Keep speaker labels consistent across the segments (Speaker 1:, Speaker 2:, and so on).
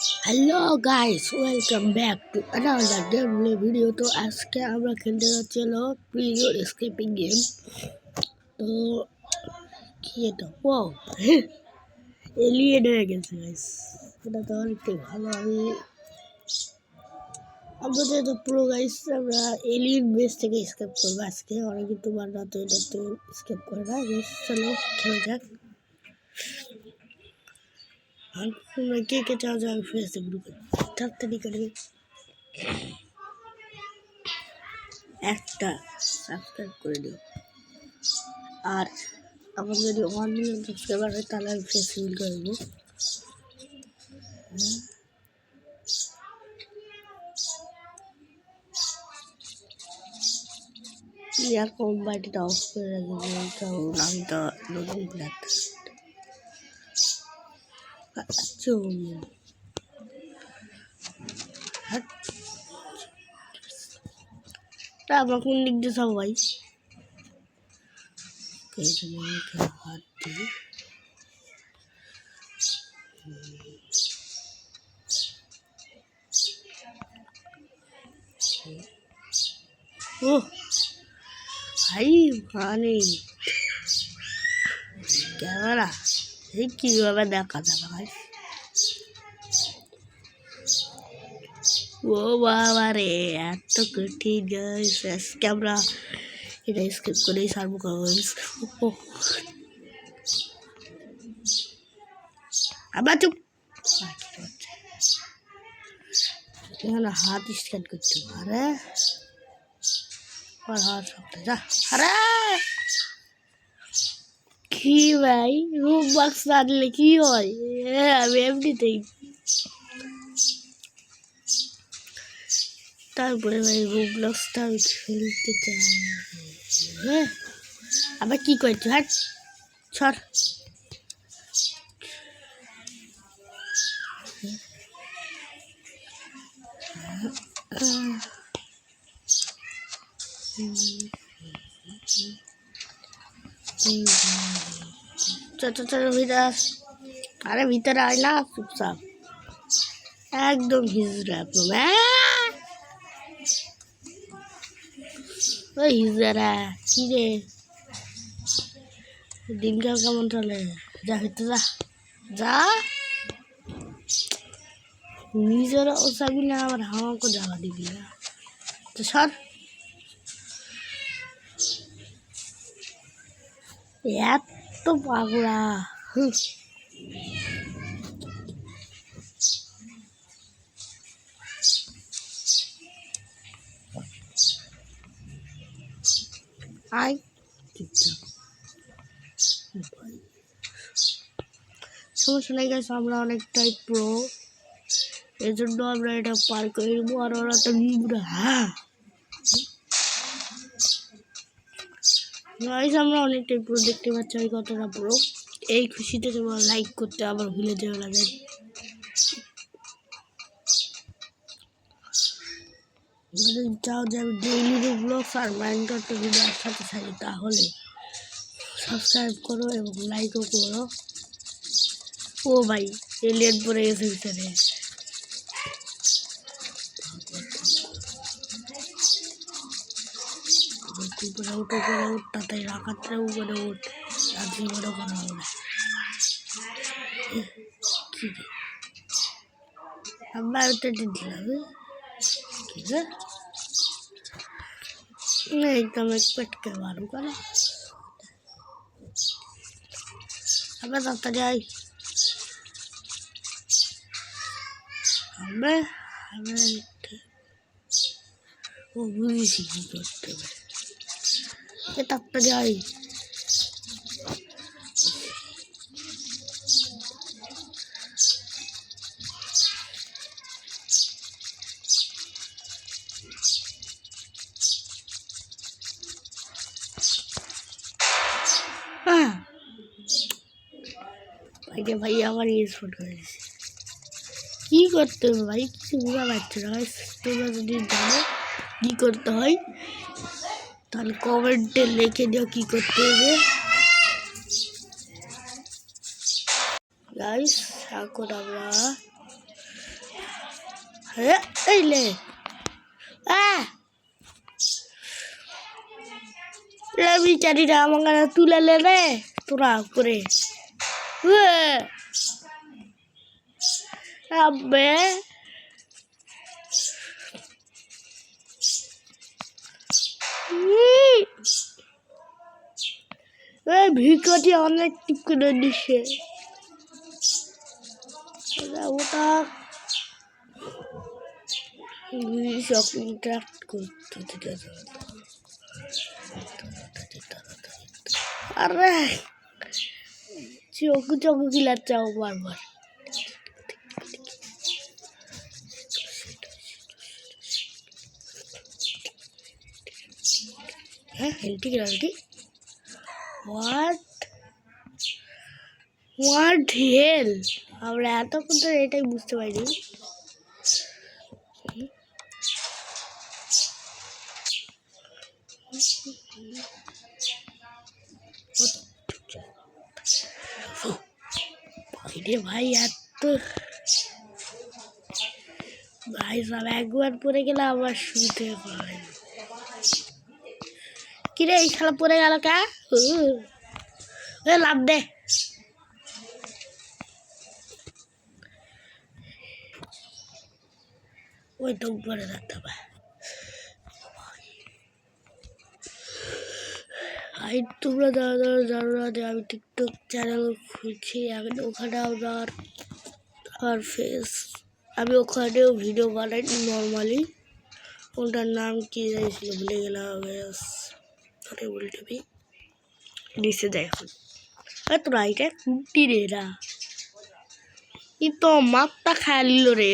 Speaker 1: Hello guys, welcome back to another gameplay video. তো আজকে আমরা খেলতে যাচ্ছি হলো প্রিজন এসকেপিং গেম। তো কি এটা? ও এলিয়েন হয়ে গেছে গাইস, এটা তো অনেকটাই ভালো। আমরা যেহেতু প্রো গাইস, আমরা এলিয়েন বেস থেকে স্কেপ করবো আজকে। অনেকে তোমার না তো এটা তো স্কেপ করে না। চলো খেলা যাক। আর তোমরা কে কে চাও যে আমি ফেসে গ্রুপে তাড়াতাড়ি করে একটা সাবস্ক্রাইব করে দিও। আর আমার যদি 1 মিলিয়ন সাবস্ক্রাইবার হয় তাহলে আমি ফেস রিভিল করে দেবো। ইয়ার কম্বাইটটা অফ করে রাখবো, কারণ আমি তো নতুন প্লেয়ার। আমরা কোন দিক দিয়ে যাবো ভাই? হাত দিই। ও ভাই মানে ক্যামেরা এই কীভাবে দেখা যাবে ভাই? ও বাবা রে, এত কঠিন গাইস। আজকে আমরা এটা স্কিপ করেই সারবো গাইস। আবার চুপ, এখানে হাত স্ক্যান করতে পারে। আর হাত সবটা যা। আরে কি ভাই, রুম বক্স আনলে কি হয়? আমি এমনিতেই তারপরে ভাই রুম বক্সটা আমি খেলতে চাই। হ্যাঁ আবার কি করছো? হাট ছড়। চলো ভিতরে। আরে ভিতরে আয় না, চুপচাপ একদম হিজড়ে একদম। ওই হিজড়া কি রে, দিনকাল কেমন চলে? যা ভিতরে যা যা। নিজেরা ও চাবি না, আবার হাওয়াকে যাওয়া দিবি না তো সর। এত পাগলা আয় চুপচাপ। সমস্যা নেই গাইস, আমরা অনেকটাই প্রো, এই জন্য আমরা এটা পার করে দেবো। আর ওরা তো হ্যাঁ গাইস, আমরা অনেকটাই প্রো, দেখতে পাচ্ছি আমি কতটা প্রো। এই খুশিতে তোমরা লাইক করতে আবার ভুলে যেও না। যদি চাও যে আমি ডেইলি ব্লগস আর মাইনক্রাফট ভিডিও একসাথে ছাড়ি তাহলে সাবস্ক্রাইব করো এবং লাইকও করো। ও ভাই এলিয়েন পরে গেছে ভিতরে। উপরে উঠ, উপরে উঠ, তাড়াতাড়ি রাখাতে উপরে উঠ, রাত্রি বড় করা হবে। কি রে আমরা ওটা দিলাম কি রে? না একদম এক পেটকে মারু করে। আবার তাড়াতাড়ি আয়। আমরা ও বুঝেছি কি করতে হবে। তাড়াতাড়ি আয়। ভাইকে ভাই আমার স্পট করেছে। কী করতে হবে ভাই, কিছু বুঝা পাচ্ছে না। তোমরা যদি জানো কী করতে হয় তাহলে কমেন্টে লিখে দিও কী করতে হবে। গাইস এখন আমরা এই লে আমি জানি না আমাকে তুলে লে রে তোরা করে আবে ভিডিওটি অনেক টিপ করে দিচ্ছে ওটা ইন্টারাক্ট করতে আরে চোখ চোখ গিলাচ্ছাও বারবার হ্যাঁ হেলটি গেলাটি হোয়াট হেল আমরা এতক্ষণ তো এটাই বুঝতে পারিনি ভাই এত ভাই সব একবার পরে গেলে আবার শুনতে পারে কিরে এই খেলা পরে গেল কা লাভ দে ওই তো উপরে রাখতে হবে আর তোমরা যারা জানো না যে আমি টিকটক চ্যানেল খুলছি এখন ওখানে আমার ফেস আমি ওখানেও ভিডিও বানাই নর্মালি ওটার নাম কি যাইছিল ভুলে গেলাম টিভি নিচে যায় এখন তোরা এটা কুটি রে রা ই তো মাত্রা খায় নিল রে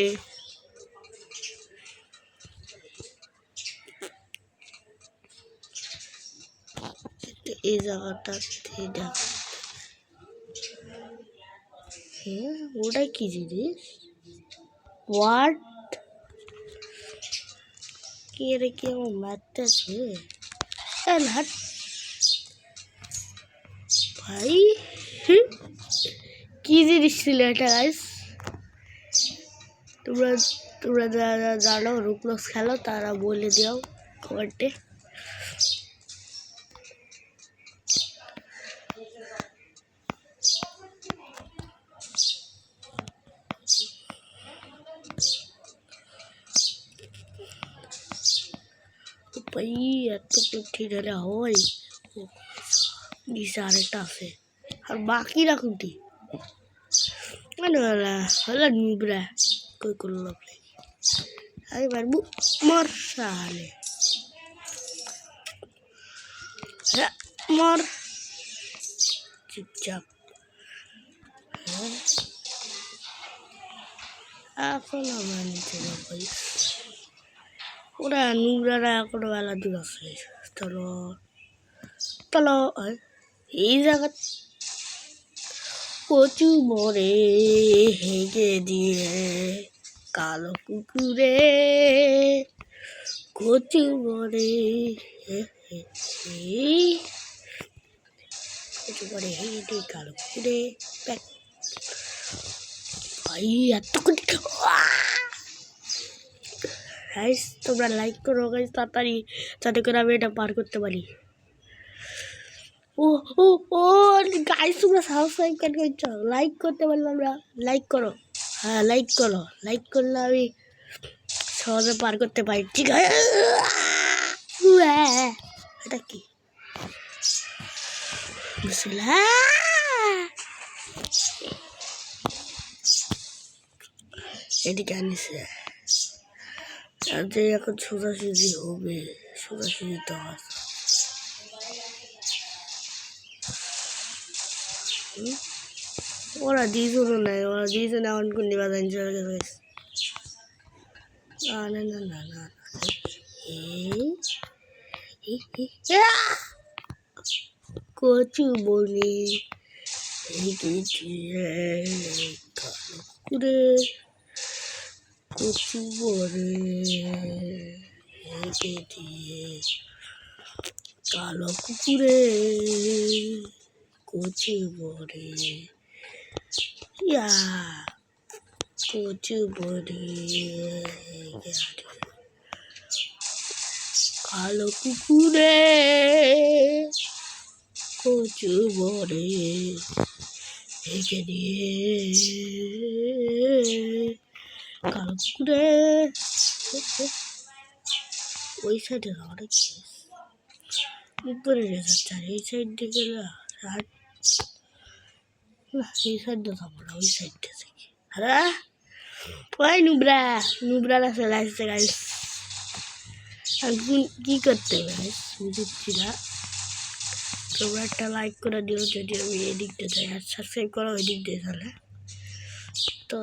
Speaker 1: এই জায়গাটা হ্যাঁ ওটা কি জিনিস হোয়াট কে রে কি আমার মারতেছে ভাই কি জিনিস ছিল এটা গাইস তোমরা যারা জানো রুবলক্স খেলো তারা বলে দিও কমেন্টে ভাই এত কুটি ধরে হয় নিচে আরেকটা আছে আর বাকিরা কুটি মানে হলো নিবরা কই করলো আমি পারবো মর সালে মর চুপচাপ এখন আমার নিচে যাবো ওরা নুবরারা এখনো বেলা দূর আছে চলো চলো এই জায়গা কচু মরে হেগে দিয়ে কালো কুকুরে কচু মরে কচু মরে হেগে দিয়ে কালো কুকুরে ভাই এত গাইস তোমরা লাইক করো গাইস তাড়াতাড়ি যাতে করে আমি এটা পার করতে পারি ও ও ও গাইস তোমরা সাবস্ক্রাইব কেন করছো লাইক করতে পারলাম না লাইক করো হ্যাঁ লাইক করলে আমি সহজে পার করতে পারি ঠিক আছে এটা কি বিসমিল্লাহ এদিকে আনিছে এখন সোজাসুজি হবে সোজাসুজি তো ওরা দিয়েছিল নাই ওরা দিয়েছে না এখন কোন নিবা জানি চলে গেছে না না না না না কচু বলি কুকুরে কচু বলে হেঁটে দিয়ে কালো কুকুরে কচু বলে ইয়া কচু বড়ি কালো কুকুরে কচু বড়ি হেঁকে দিয়ে কালো কুকুরে ওই সাইডে অনেক উপরে যাচ্ছে আর এই সাইড থেকে এই সাইডটা যাবো না ওই সাইডটা থেকে হ্যাঁ ওই নুবরা চলে আসছে গাইস এখন কি করতে হবে গাইস বুঝছি না তোমরা একটা লাইক করে দিও যদি আমি এই দিকটা যাই আর সাবস্ক্রাইব করো ওই দিক দিয়ে তাহলে তো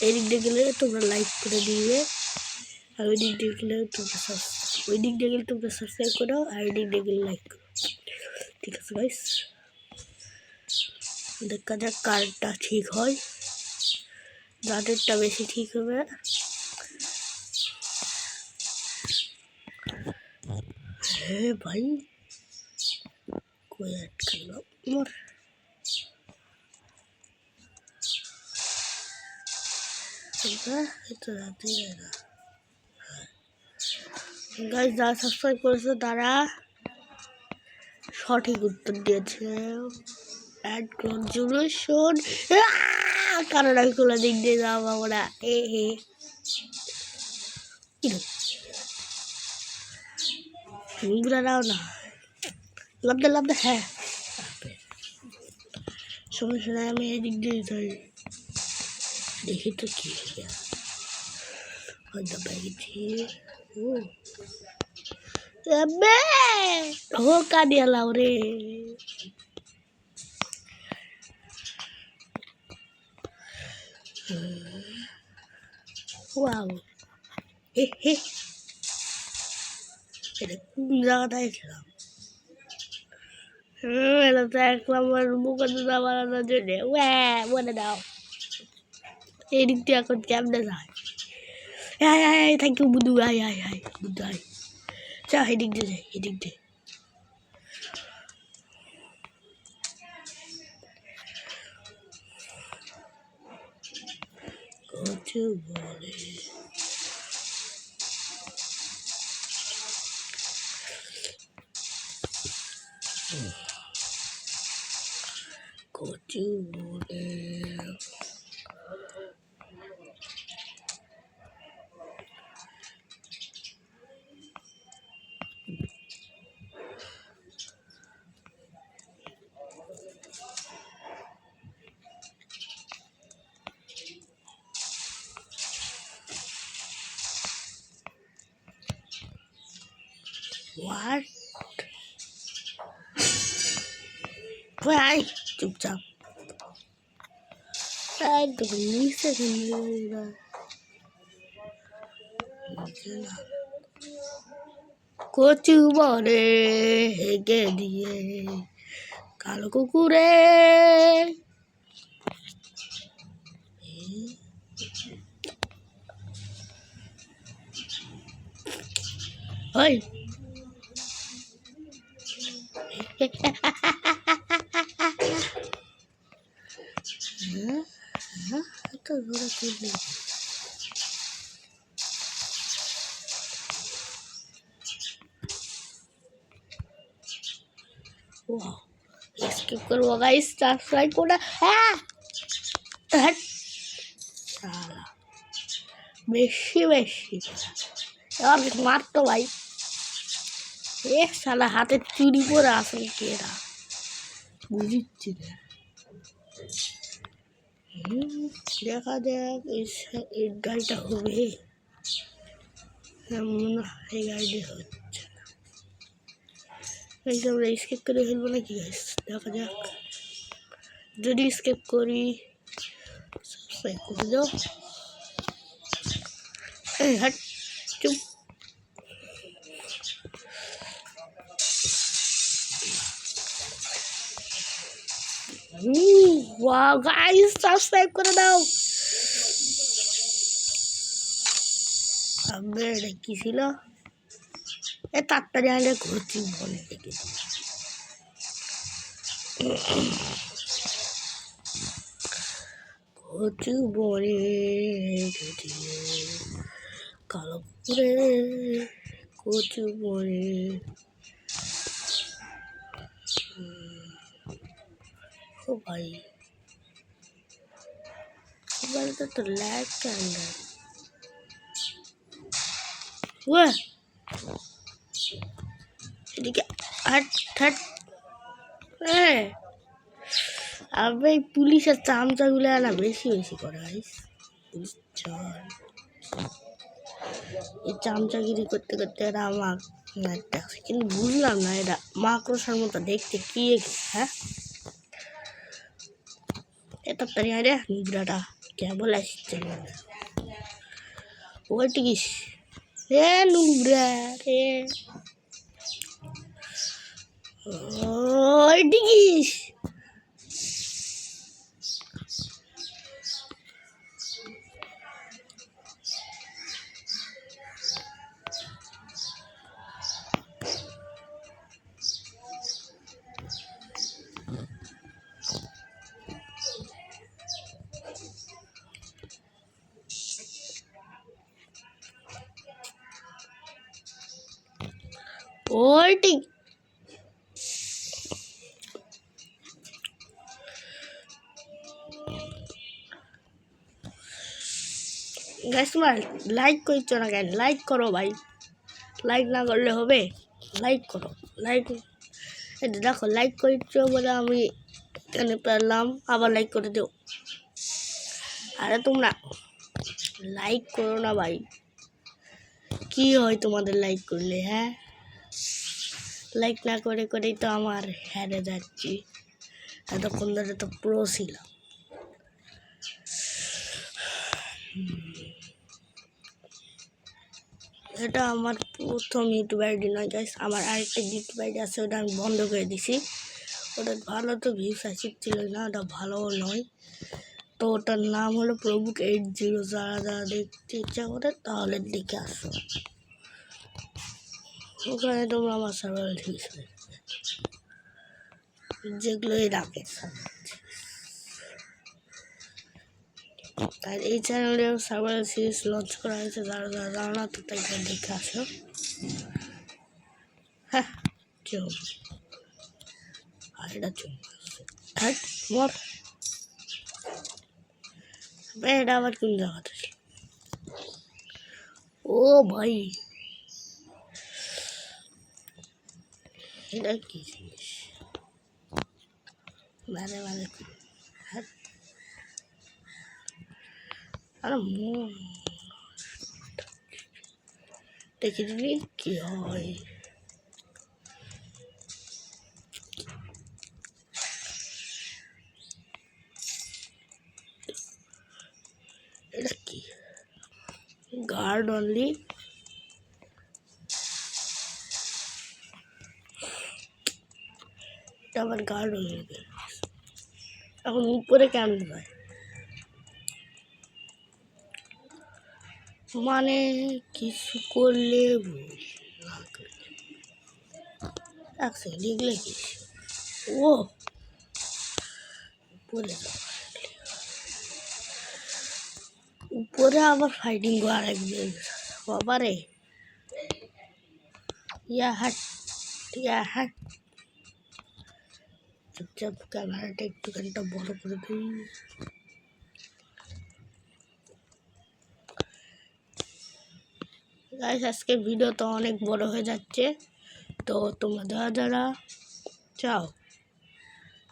Speaker 1: এই দিক দিয়ে গেলে তোমরা লাইক করে দিবে আর ওই দিক দিয়ে গেলে তোমরা ওই দিক দিয়ে গেলে তোমরা সাবস্ক্রাইব করো আর ওই দিক দিয়ে গেলে লাইক করো ঠিক আছে গাইস দেখা যাক কারটা ঠিক হয় যাদেরটা বেশি ঠিক হবে হ্যাঁ ভাই কই আটকালো মোর গাইস যারা সাবস্ক্রাইব করেছে তারা সঠিক উত্তর দিয়েছে অ্যাড কনজুলেশন কারণ আমি খোলা দিক দিয়ে যাবো আমরা দাও না লাভ হ্যাঁ সমস্যা নাই আমি এদিক দিয়ে যাই দেখি তো কি হয়তো পেয়েছি हो का दिया लाओ रे वाओ हे এটা কোন জায়গাটায় ছিলাম এটা তো এক নম্বর মুখোশটা বানানোর জন্য বলে দাও এই দিক দিয়ে এখন কেমনে যায় থ্যাংক ইউ বুধু বুধু চা এদিক দিয়ে যাই এদিক দিয়ে কচু বড়ি কচু বড়ি What? Why? চুপচাপ একদম নিচে কচু বড়ে হেগে দিয়ে কালো কুকুরে ওই তো ধরে তুললে wow skip করবো গাইস সাবস্ক্রাইব করো সালা বেশি আর মারতো ভাই সালা হাতে চুরি পরে আসলে কি এরা বুঝিচ্ছি না দেখা যাক এই গাড়িটা হবে মনে হয় এই গাড়ি হচ্ছে না আমরা স্কেপ করে ফেলবো নাকি গাইস দেখা যাক যদি স্কেপ করি সাবস্ক্রাইব করে দাও হট চুপ wow guys সাবস্ক্রাইব করে দাও আমরা এটা কি ছিল তাড়াতাড়ি আগে ঘুরছি বলে দেখেছি কচু বনে কালো পুরে কচু বনে ও ভাই মোবাইলটা তো ল্যাগ কেন এদিকে হাট হাট আবে পুলিশের চামচাগুলো না বেশি বেশি করে এই চামচাগিরি করতে করতে এরা আমার দেখছে কিন্তু বুঝলাম না এটা মাকড়সার মতো দেখতে কি হ্যাঁ এটা তারি রে নুবরাটা কেবল আসছে ওই টিকিস রে নুবরা রে ওই টিকিস ওই টিক গাইস তোমার লাইক করছো না কেন লাইক করো ভাই লাইক না করলে হবে লাইক করো লাইক দেখো লাইক করছো বলে আমি এখানে পেলাম আবার লাইক করে দিও আরে তোমরা লাইক করো না ভাই কি হয় তোমাদের লাইক করলে হ্যাঁ লাইক না করে করেই তো আমার হেরে যাচ্ছি এতক্ষণ ধরে তো প্রো ছিলাম এটা আমার প্রথম ইউটিউব আইডি নয় গাইস আমার আরেকটা ইউটিউব আইডি আছে ওটা আমি বন্ধ করে দিছি ওটা ভালো তো ভিউস আসছিল না ওটা ভালোও নয় তো ওটার নাম হলো প্রবুক 80 যারা যারা দেখতে ইচ্ছা করে তাহলে দেখে আসো ওখানে তোমরা আমার সার্ভার ভিউস যেগুলোই রাখে আর এই চ্যানেলে সার্ভার সিরিজ লঞ্চ করা হয়েছে যারা যারা জানো না তো তাই দেখে আসো হ্যাঁ চল আর এটা চল হ্যাঁ মর এটা আবার কোন জায়গাতে ও ভাই এটা কি জিনিস মানে মানে হ্যাঁ আরে দেখে দিবি কি হয় এটা কি গার্ড অনলি এটা আমার গার্ড অনলি এখন উপরে কেমন হয় মানে কিছু করলে ভুল না করলে এক সেকেন্ড এগুলো কি ও উপরে উপরে আবার ফাইটিং আর একদিন বাবারে হাট চুপচাপ ক্যামেরাটা একটুখানিটা বড় করে দিই গাইস আজকে ভিডিও তো অনেক বড় হয়ে যাচ্ছে তো তোমরা যারা যারা চাও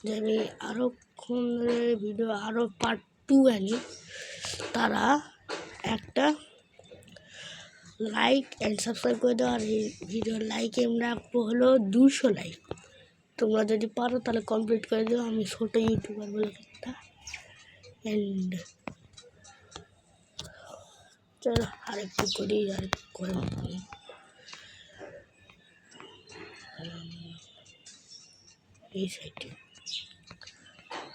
Speaker 1: যে আমি আরও ভিডিও আরও পার্ট 2 আনি তারা একটা লাইক অ্যান্ড সাবস্ক্রাইব করে দাও আর এই ভিডিওর লাইক আমরা রাখবো হলো 200 লাইক তোমরা যদি পারো তাহলে কমপ্লিট করে দিও আমি ছোটো ইউটিউবার বলে একটা অ্যান্ড চলো আরেকটু করি আর করে এই সাইডে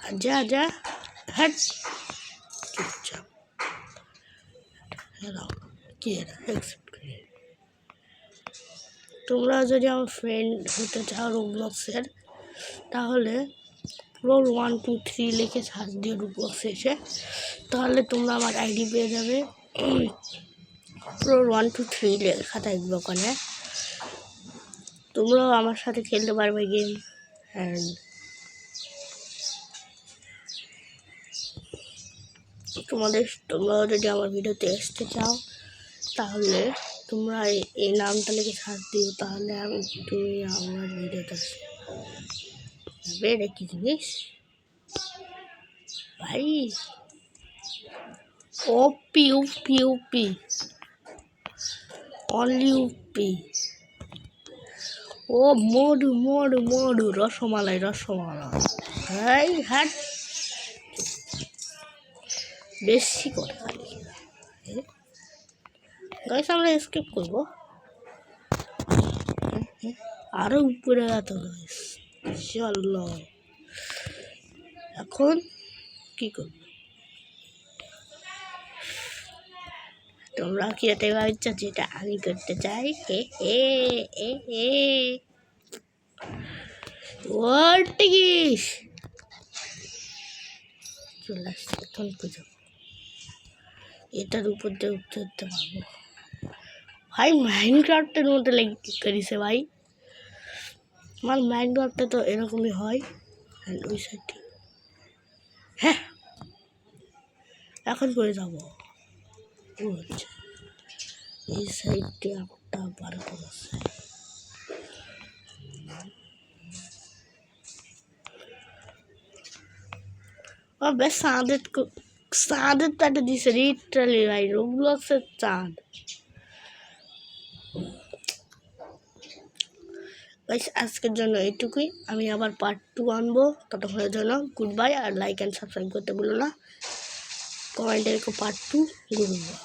Speaker 1: আর যা হ্যাঁ চুপচাপ হ্যালো কি এটা অ্যাকসেপ্ট করে তোমরা যদি আমার ফ্রেন্ড হতে চাও রোবলক্সের তাহলে প্রো 123 লিখে সার্চ দিয়ে রোবলক্সে এসে তাহলে তোমরা আমার আইডি পেয়ে যাবে। পুরো 1 2 3 লেখা থাকবে ওখানে। তোমরাও আমার সাথে খেলতে পারবে গেম। অ্যান্ড তোমরাও যদি আমার ভিডিওতে আসতে চাও তাহলে তোমরা এই নামটা লিখে সার্চ দিও, তাহলে তুমি আমার ভিডিওতে আসবে। এটা কি জিনিস ভাই? ওপি ওপি ওপি অনলি ওপি। ও মধু মধু মধু রসমালাই রসমালাই। হাই হাট বেশি করে খালি। গাইস আমরা স্কিপ করবো, আরো উপরে এত গাইস। চলো এখন কি করবো? তোমরা কি এতে ভাবছো যেটা আমি করতে চাই? ওটিস চলে আসছে, এখন পুজো এটার উপর দিয়ে উঠতে উঠতে পারবো। ভাই মাইনক্রাফটের মধ্যে লেগে করিছে ভাই। আমার মাইনক্রাফটে তো এরকমই হয়। ওই সাইডে হ্যাঁ এখন করে যাবো। ও আচ্ছা এই সাইডে একটা বারোটা আছে। ও বেশ চাঁদের তাটে দিছে লিটারালি ভাই, রোবলক্সের চাঁদ। আজকের জন্য এইটুকুই, আমি আবার পার্ট 2 আনবো। ততক্ষণের জন্য গুড বাই। আর লাইক অ্যান্ড সাবস্ক্রাইব করতে ভুলো না। কমেন্টে পার্ট 2 গুড বাই।